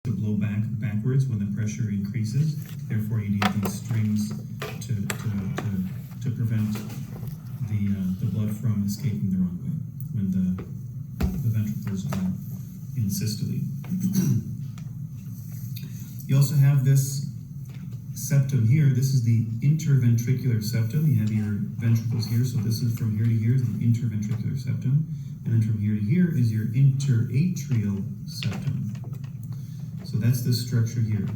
to blow backwards when the pressure increases. Therefore, you need these strings to prevent the blood from escaping the wrong way when the ventricles are in systole. You also have this septum here. This is the interventricular septum. You have your ventricles here, so this is from here to here is the interventricular septum, and then from here to here is your interatrial septum. So that's this structure here.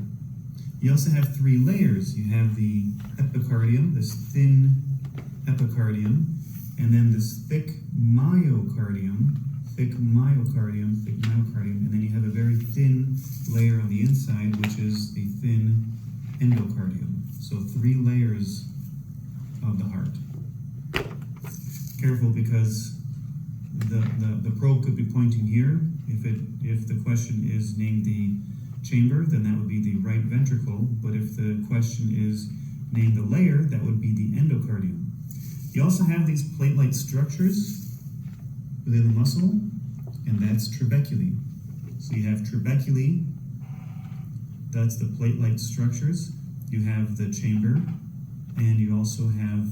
You also have three layers. You have the epicardium, this thin epicardium, and then this thick myocardium, and then you have a very thin layer on the inside, which is the thin endocardium. So three layers of the heart. Careful, because the probe could be pointing here. If the question is name the chamber, then that would be the right ventricle. But if the question is name the layer, that would be the endocardium. You also have these plate-like structures within the muscle, and that's trabeculae. So you have trabeculae, that's the plate-like structures. You have the chamber, and you also have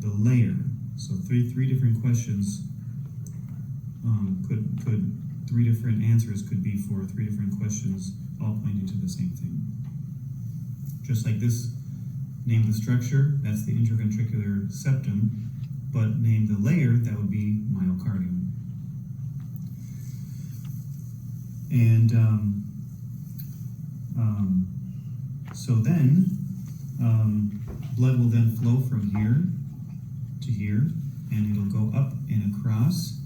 the layer. So three different questions three different answers could be for three different questions, all pointing to the same thing. Just like this, name the structure, that's the interventricular septum, but name the layer, that would be myocardium. And so then, blood will then flow from here to here, and it'll go up and across.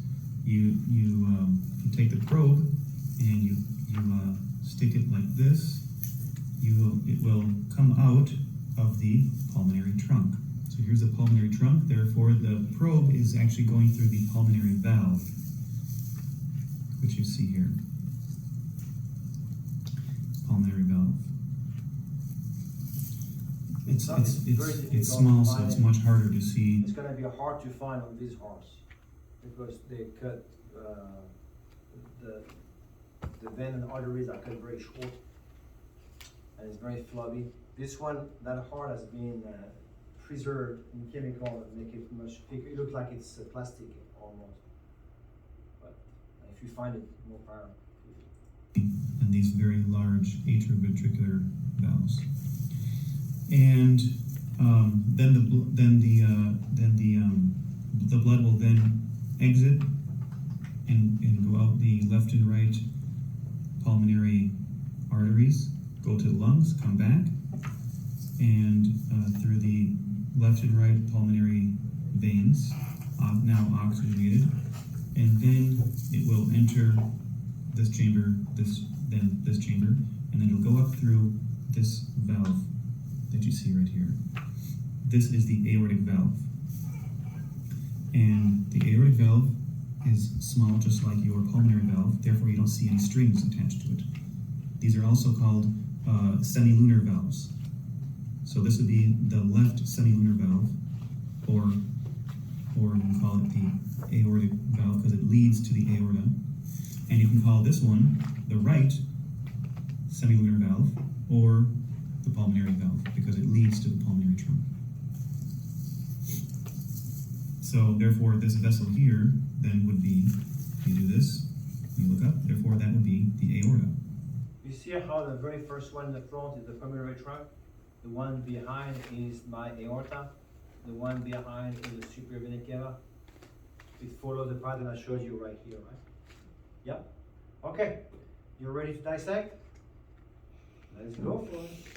You take the probe and you stick it like this. It will come out of the pulmonary trunk. So here's the pulmonary trunk. Therefore, the probe is actually going through the pulmonary valve, which you see here. Pulmonary valve. It's small, so it's much harder to see. It's going to be hard to find on these hearts because they cut the vein and arteries are cut very short, and it's very flabby. This one, that heart has been preserved in chemical and make it much thicker. It looks like it's plastic almost, but if you find it, more power. And these very large atrioventricular valves, and then the blood will then exit and go out the left and right pulmonary arteries, go to the lungs, come back, and through the left and right pulmonary veins, now oxygenated, and then it will enter this chamber, this chamber, and then it'll go up through this valve that you see right here. This is the aortic valve. And the aortic valve is small, just like your pulmonary valve, therefore you don't see any strings attached to it. These are also called semilunar valves. So this would be the left semilunar valve, or we can call it the aortic valve because it leads to the aorta. And you can call this one the right semilunar valve, or the pulmonary valve, because it leads to the pulmonary trunk. So therefore, this vessel here then would be, if you do this, you look up, therefore that would be the aorta. You see how the very first one in the front is the pulmonary trunk, the one behind is my aorta, the one behind is the superior vena cava. It follows the pattern I showed you right here, right? Yep. Okay, you're ready to dissect? Let's go for it.